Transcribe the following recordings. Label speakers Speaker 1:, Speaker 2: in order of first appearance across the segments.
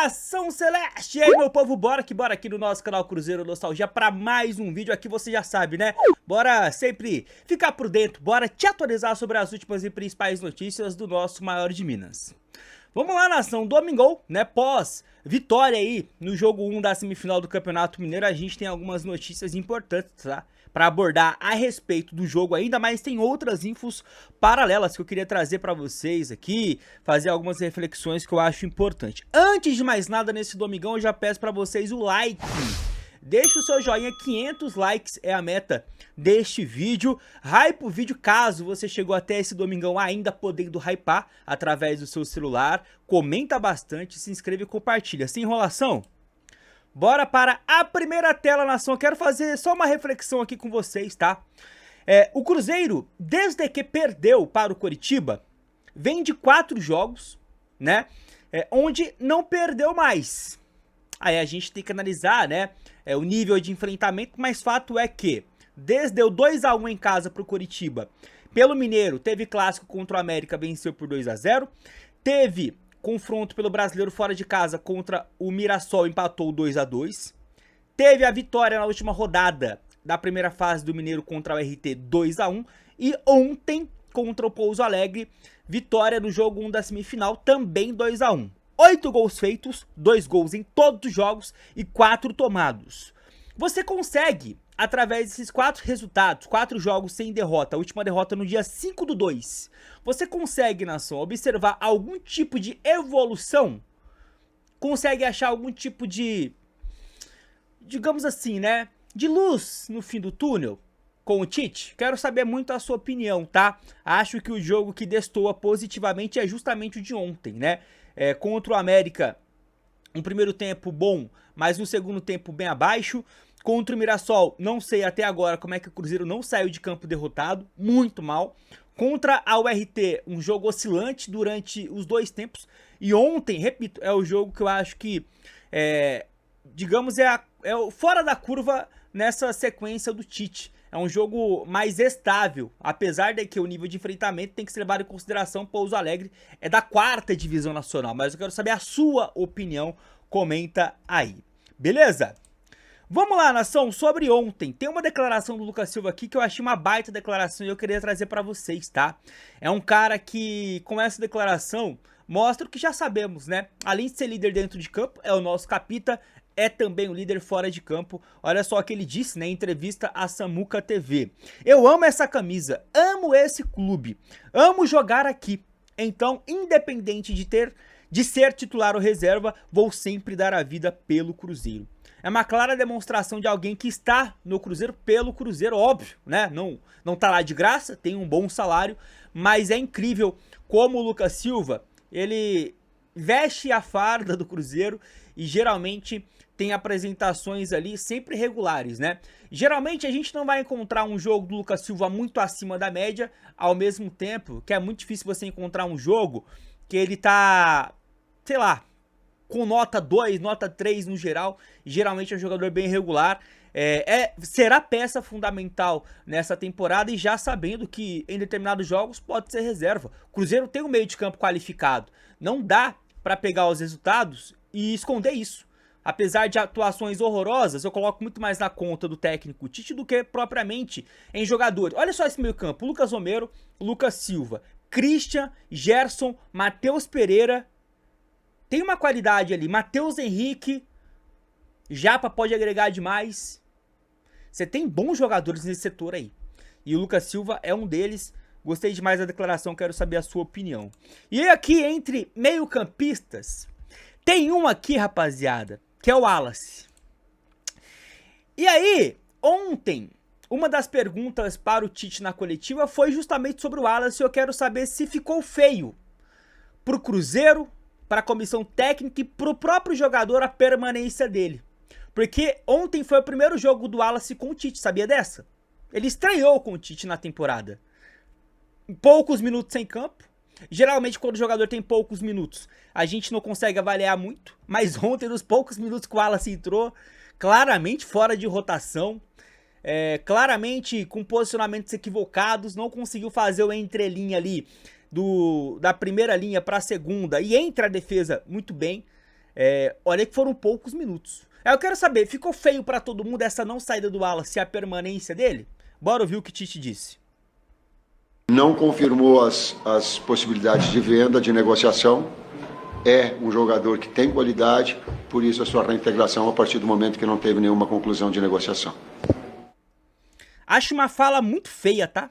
Speaker 1: Nação Celeste! E aí, meu povo, bora aqui no nosso canal Cruzeiro Nostalgia pra mais um vídeo aqui, você já sabe, né? Bora sempre ficar por dentro, bora te atualizar sobre as últimas e principais notícias do nosso maior de Minas. Vamos lá, nação, domingão, né, pós vitória aí no jogo 1 da semifinal do Campeonato Mineiro, a gente tem algumas notícias importantes, tá? Pra abordar a respeito do jogo ainda, mas tem outras infos paralelas que eu queria trazer pra vocês aqui, fazer algumas reflexões que eu acho importante. Antes de mais nada, nesse domingão, eu já peço pra vocês o like. Deixa o seu joinha, 500 likes é a meta deste vídeo. Hype o vídeo caso você chegou até esse domingão ainda podendo hypar através do seu celular. Comenta bastante, se inscreve e compartilha. Sem enrolação, bora para a primeira tela, nação. Eu quero fazer só uma reflexão aqui com vocês, tá? O Cruzeiro, desde que perdeu para o Coritiba, vem de 4 jogos, né? Onde não perdeu mais. Aí a gente tem que analisar, né, o nível de enfrentamento, mas fato é que desde o 2 a 1 em casa pro Coritiba, pelo Mineiro, teve clássico contra o América, venceu por 2 a 0, teve confronto pelo Brasileiro fora de casa contra o Mirassol, empatou 2 a 2, teve a vitória na última rodada da primeira fase do Mineiro contra o RT 2 a 1 e ontem contra o Pouso Alegre, vitória no jogo 1 da semifinal, também 2 a 1. 8 gols feitos, 2 gols em todos os jogos e 4 tomados. Você consegue, através desses 4 resultados, 4 jogos sem derrota, a última derrota no dia 5/2, você consegue, nação, observar algum tipo de evolução? Consegue achar algum tipo de, digamos assim, né, de luz no fim do túnel com o Tite? Quero saber muito a sua opinião, tá? Acho que o jogo que destoa positivamente é justamente o de ontem, né? Contra o América, um primeiro tempo bom, mas um segundo tempo bem abaixo. Contra o Mirassol, não sei até agora como é que o Cruzeiro não saiu de campo derrotado, muito mal. Contra a URT, um jogo oscilante durante os 2 tempos. E ontem, repito, é o jogo que eu acho que, digamos, é o fora da curva nessa sequência do Tite. É um jogo mais estável, apesar de que o nível de enfrentamento tem que ser levado em consideração. Pouso Alegre é da 4ª divisão nacional, mas eu quero saber a sua opinião, comenta aí, beleza? Vamos lá, nação, sobre ontem, tem uma declaração do Lucas Silva aqui que eu achei uma baita declaração e eu queria trazer pra vocês, tá? É um cara que, com essa declaração, mostra o que já sabemos, né? Além de ser líder dentro de campo, é o nosso capita, é também o líder fora de campo. Olha só o que ele disse, né, em entrevista à Samuca TV. Eu amo essa camisa, amo esse clube, amo jogar aqui. Então, independente de ser titular ou reserva, vou sempre dar a vida pelo Cruzeiro. É uma clara demonstração de alguém que está no Cruzeiro pelo Cruzeiro, óbvio, né? Não tá lá de graça, tem um bom salário, mas é incrível como o Lucas Silva, ele veste a farda do Cruzeiro e geralmente tem apresentações ali sempre regulares, né? Geralmente a gente não vai encontrar um jogo do Lucas Silva muito acima da média, ao mesmo tempo que é muito difícil você encontrar um jogo que ele tá, sei lá, com nota 2, nota 3 no geral. Geralmente é um jogador bem regular. Será peça fundamental nessa temporada e já sabendo que em determinados jogos pode ser reserva. O Cruzeiro tem um meio de campo qualificado. Não dá para pegar os resultados e esconder isso. Apesar de atuações horrorosas, eu coloco muito mais na conta do técnico Tite do que propriamente em jogadores. Olha só esse meio campo: Lucas Romero, Lucas Silva, Christian, Gerson, Matheus Pereira. Tem uma qualidade ali, Matheus Henrique, Japa pode agregar demais. Você tem bons jogadores nesse setor aí. E o Lucas Silva é um deles. Gostei demais da declaração, quero saber a sua opinião. E aqui, entre meio-campistas, tem um aqui, rapaziada, que é o Wallace. E aí, ontem, uma das perguntas para o Tite na coletiva foi justamente sobre o Wallace. Eu quero saber se ficou feio pro Cruzeiro, para a comissão técnica e pro próprio jogador a permanência dele. Porque ontem foi o primeiro jogo do Wallace com o Tite, sabia dessa? Ele estreou com o Tite na temporada. Poucos minutos em campo. Geralmente quando o jogador tem poucos minutos, a gente não consegue avaliar muito. Mas ontem, nos poucos minutos que o Wallace entrou, claramente fora de rotação, claramente com posicionamentos equivocados, não conseguiu fazer o entrelinha ali da primeira linha para a segunda e entra a defesa muito bem. Olha que foram poucos minutos. Eu quero saber, ficou feio pra todo mundo essa não saída do Wallace e a permanência dele? Bora ouvir o que Tite disse.
Speaker 2: Não confirmou as possibilidades de venda, de negociação. É um jogador que tem qualidade, por isso a sua reintegração a partir do momento que não teve nenhuma conclusão de negociação.
Speaker 1: Acho uma fala muito feia, tá?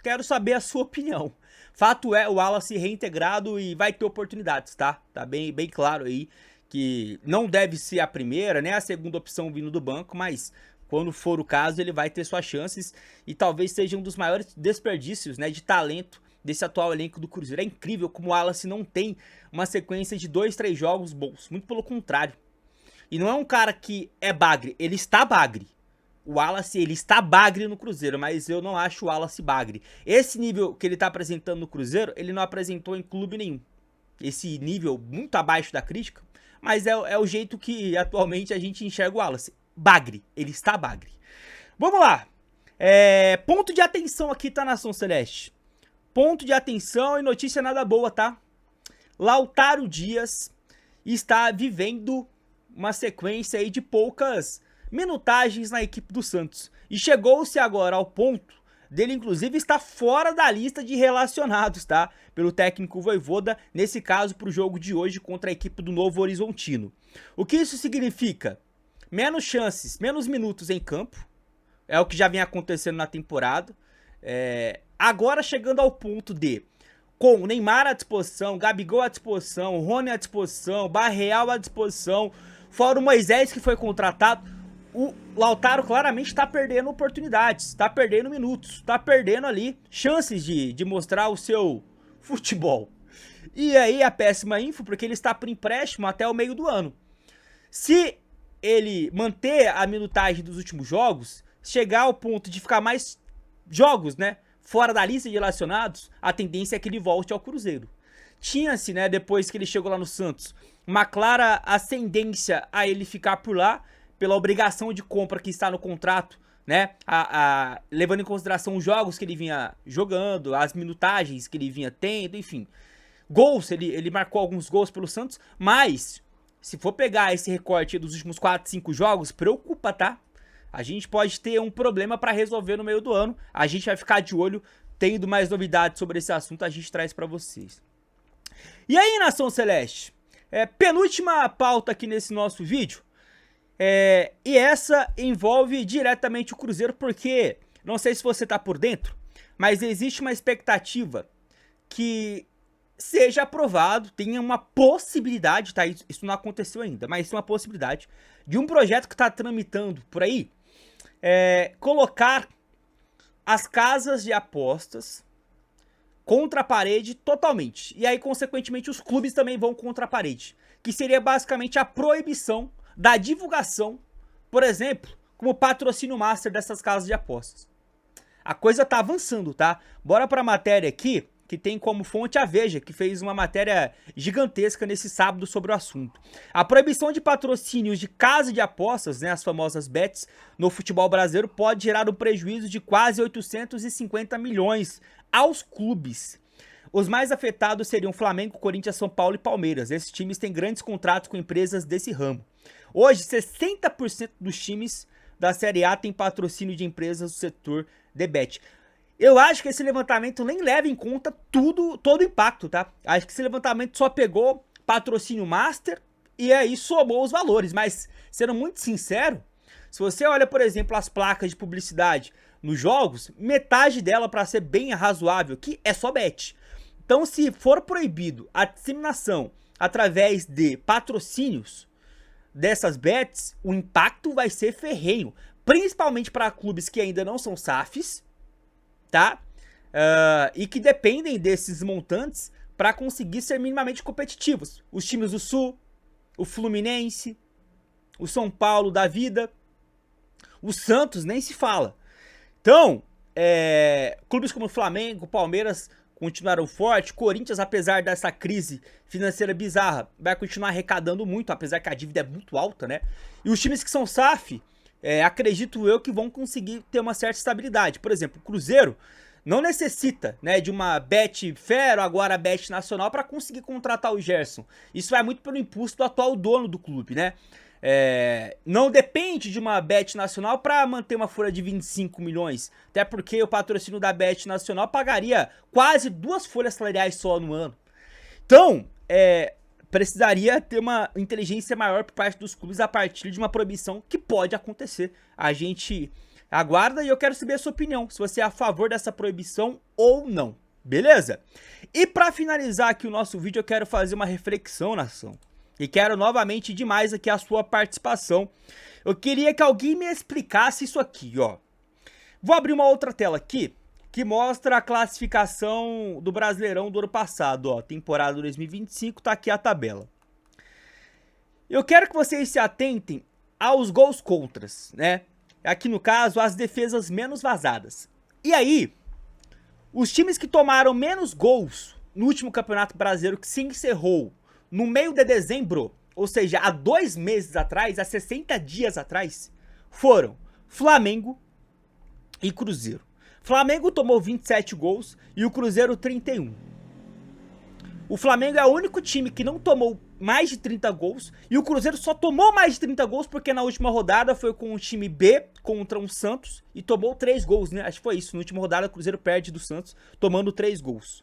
Speaker 1: Quero saber a sua opinião. Fato é, o Wallace reintegrado e vai ter oportunidades, tá? Tá bem claro aí que não deve ser a primeira, né? A segunda opção vindo do banco, mas quando for o caso, ele vai ter suas chances e talvez seja um dos maiores desperdícios, né, de talento desse atual elenco do Cruzeiro. É incrível como o Wallace não tem uma sequência de 2, 3 jogos bons, muito pelo contrário. E não é um cara que é bagre, ele está bagre. O Wallace, ele está bagre no Cruzeiro, mas eu não acho o Wallace bagre. Esse nível que ele está apresentando no Cruzeiro, ele não apresentou em clube nenhum. Esse nível muito abaixo da crítica, mas é o jeito que atualmente a gente enxerga o Wallace. Bagre, ele está bagre. Vamos lá. Ponto de atenção aqui, tá, Nação Celeste? Ponto de atenção e notícia nada boa, tá? Lautaro Dias está vivendo uma sequência aí de poucas minutagens na equipe do Santos. E chegou-se agora ao ponto dele, inclusive, estar fora da lista de relacionados, tá? Pelo técnico Vojvoda, nesse caso, para o jogo de hoje contra a equipe do Novo Horizontino. O que isso significa? Menos chances, menos minutos em campo. É o que já vem acontecendo na temporada. Agora chegando ao ponto de, com o Neymar à disposição, Gabigol à disposição, Rony à disposição, Barreal à disposição, fora o Moisés que foi contratado, o Lautaro claramente está perdendo oportunidades, está perdendo minutos, está perdendo ali chances de mostrar o seu futebol. E aí a péssima info, porque ele está por empréstimo até o meio do ano. Se ele manter a minutagem dos últimos jogos, chegar ao ponto de ficar mais jogos, né, fora da lista de relacionados, a tendência é que ele volte ao Cruzeiro. Tinha-se, né, depois que ele chegou lá no Santos, uma clara ascendência a ele ficar por lá, pela obrigação de compra que está no contrato, né, levando em consideração os jogos que ele vinha jogando, as minutagens que ele vinha tendo, enfim. Gols, ele marcou alguns gols pelo Santos, mas se for pegar esse recorte dos últimos 4, 5 jogos, preocupa, tá? A gente pode ter um problema para resolver no meio do ano. A gente vai ficar de olho, tendo mais novidades sobre esse assunto, a gente traz para vocês. E aí, Nação Celeste? Penúltima pauta aqui nesse nosso vídeo. E essa envolve diretamente o Cruzeiro, porque, não sei se você tá por dentro, mas existe uma expectativa que seja aprovado, tenha uma possibilidade, tá? Isso não aconteceu ainda, mas tem uma possibilidade de um projeto que está tramitando por aí, colocar as casas de apostas contra a parede totalmente. E aí, consequentemente, os clubes também vão contra a parede, que seria basicamente a proibição da divulgação, por exemplo, como patrocínio master dessas casas de apostas. A coisa tá avançando, tá? Bora pra matéria aqui, que tem como fonte a Veja, que fez uma matéria gigantesca nesse sábado sobre o assunto. A proibição de patrocínios de casa de apostas, né, as famosas bets, no futebol brasileiro pode gerar um prejuízo de quase 850 milhões aos clubes. Os mais afetados seriam Flamengo, Corinthians, São Paulo e Palmeiras. Esses times têm grandes contratos com empresas desse ramo. Hoje, 60% dos times da Série A têm patrocínio de empresas do setor de bet. Eu acho que esse levantamento nem leva em conta todo o impacto, tá? Acho que esse levantamento só pegou patrocínio master e aí somou os valores. Mas, sendo muito sincero, se você olha, por exemplo, as placas de publicidade nos jogos, metade dela, para ser bem razoável, que é só bet. Então, se for proibido a disseminação através de patrocínios dessas bets, o impacto vai ser ferrenho. Principalmente para clubes que ainda não são SAFs, tá? E que dependem desses montantes para conseguir ser minimamente competitivos. Os times do Sul, o Fluminense, o São Paulo da vida, o Santos nem se fala. Então, clubes como o Flamengo, o Palmeiras continuaram forte. Corinthians, apesar dessa crise financeira bizarra, vai continuar arrecadando muito, apesar que a dívida é muito alta, né? E os times que são SAF, acredito eu que vão conseguir ter uma certa estabilidade. Por exemplo, o Cruzeiro não necessita, né, de uma Betfair ou agora a Bet Nacional para conseguir contratar o Gerson. Isso vai muito pelo impulso do atual dono do clube, né? Não depende de uma Bet Nacional para manter uma folha de 25 milhões. Até porque o patrocínio da Bet Nacional pagaria quase 2 folhas salariais só no ano. Então, precisaria ter uma inteligência maior por parte dos clubes a partir de uma proibição que pode acontecer. A gente aguarda e eu quero saber a sua opinião, se você é a favor dessa proibição ou não, beleza? E para finalizar aqui o nosso vídeo, eu quero fazer uma reflexão, nação. E quero novamente demais aqui a sua participação. Eu queria que alguém me explicasse isso aqui, ó. Vou abrir uma outra tela aqui, que mostra a classificação do Brasileirão do ano passado, ó. Temporada 2025, tá aqui a tabela. Eu quero que vocês se atentem aos gols contras, né? Aqui no caso, as defesas menos vazadas. E aí, os times que tomaram menos gols no último Campeonato Brasileiro, que se encerrou no meio de dezembro, ou seja, há 2 meses atrás, há 60 dias atrás, foram Flamengo e Cruzeiro. Flamengo tomou 27 gols e o Cruzeiro 31. O Flamengo é o único time que não tomou mais de 30 gols e o Cruzeiro só tomou mais de 30 gols porque na última rodada foi com o time B contra o Santos e tomou 3 gols, né? Acho que foi isso. Na última rodada o Cruzeiro perde do Santos tomando 3 gols.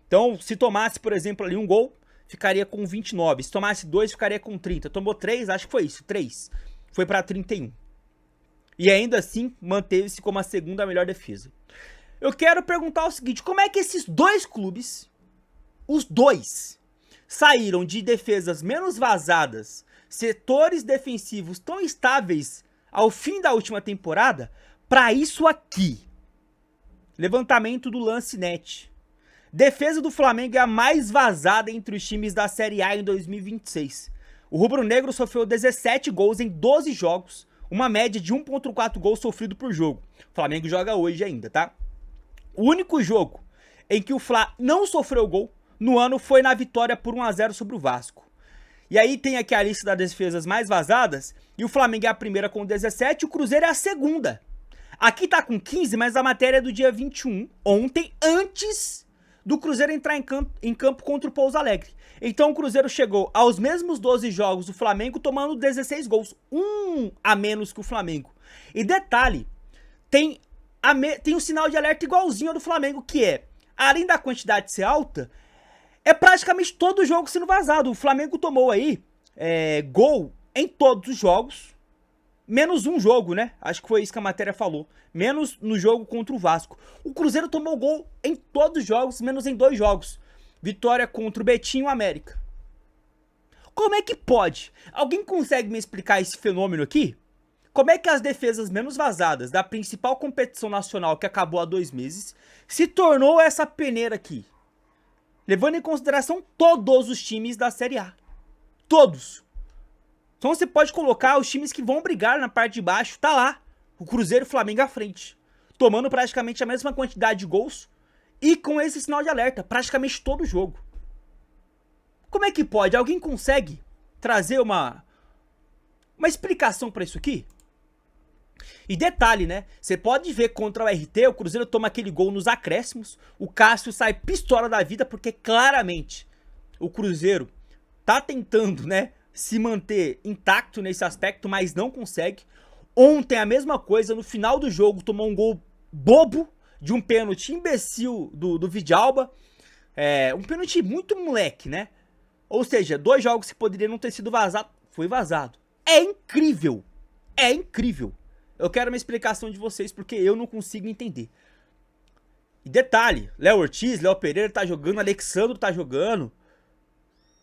Speaker 1: Então, se tomasse, por exemplo, ali um gol, ficaria com 29. Se tomasse 2, ficaria com 30. Tomou 3, acho que foi isso, 3. Foi para 31. E ainda assim, manteve-se como a segunda melhor defesa. Eu quero perguntar o seguinte, como é que esses dois clubes, os dois, saíram de defesas menos vazadas, setores defensivos tão estáveis ao fim da última temporada, para isso aqui? Levantamento do Lancenet. Defesa do Flamengo é a mais vazada entre os times da Série A em 2026. O rubro-negro sofreu 17 gols em 12 jogos, uma média de 1,4 gols sofrido por jogo. O Flamengo joga hoje ainda, tá? O único jogo em que o Fla não sofreu gol no ano foi na vitória por 1-0 sobre o Vasco. E aí tem aqui a lista das defesas mais vazadas, e o Flamengo é a primeira com 17, o Cruzeiro é a segunda. Aqui tá com 15, mas a matéria é do dia 21, ontem, antes do Cruzeiro entrar em campo contra o Pouso Alegre. Então o Cruzeiro chegou aos mesmos 12 jogos do Flamengo, tomando 16 gols, um a menos que o Flamengo. E detalhe, tem um sinal de alerta igualzinho ao do Flamengo, que é, além da quantidade ser alta, é praticamente todo o jogo sendo vazado. O Flamengo tomou aí gol em todos os jogos, menos um jogo, né? Acho que foi isso que a matéria falou. Menos no jogo contra o Vasco. O Cruzeiro tomou gol em todos os jogos, menos em 2 jogos. Vitória contra o Betinho e o América. Como é que pode? Alguém consegue me explicar esse fenômeno aqui? Como é que as defesas menos vazadas da principal competição nacional, que acabou há 2 meses, se tornou essa peneira aqui? Levando em consideração todos os times da Série A. Todos. Então você pode colocar os times que vão brigar na parte de baixo, tá lá. O Cruzeiro e o Flamengo à frente. Tomando praticamente a mesma quantidade de gols e com esse sinal de alerta, praticamente todo o jogo. Como é que pode? Alguém consegue trazer uma explicação pra isso aqui? E detalhe, né? Você pode ver contra o RT, o Cruzeiro toma aquele gol nos acréscimos, o Cássio sai pistola da vida, porque claramente o Cruzeiro tá tentando, né, se manter intacto nesse aspecto, mas não consegue. Ontem a mesma coisa, no final do jogo tomou um gol bobo de um pênalti imbecil do Vidalba. Um pênalti muito moleque, né? Ou seja, 2 jogos que poderiam não ter sido vazado, foi vazado. É incrível! É incrível! Eu quero uma explicação de vocês, porque eu não consigo entender. E detalhe, Léo Ortiz, Léo Pereira tá jogando, Alexandro tá jogando,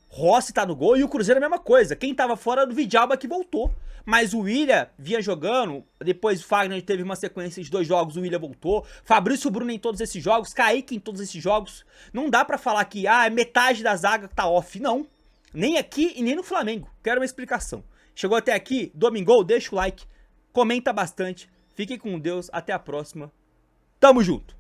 Speaker 1: Rossi tá no gol, e o Cruzeiro é a mesma coisa. Quem tava fora do Vidalba que voltou. Mas o William vinha jogando, depois o Fagner teve uma sequência de 2 jogos, o William voltou. Fabrício Bruno em todos esses jogos, Kaique em todos esses jogos. Não dá pra falar que, metade da zaga tá off, não. Nem aqui e nem no Flamengo. Quero uma explicação. Chegou até aqui, Domingol, deixa o like, comenta bastante. Fiquem com Deus, até a próxima. Tamo junto.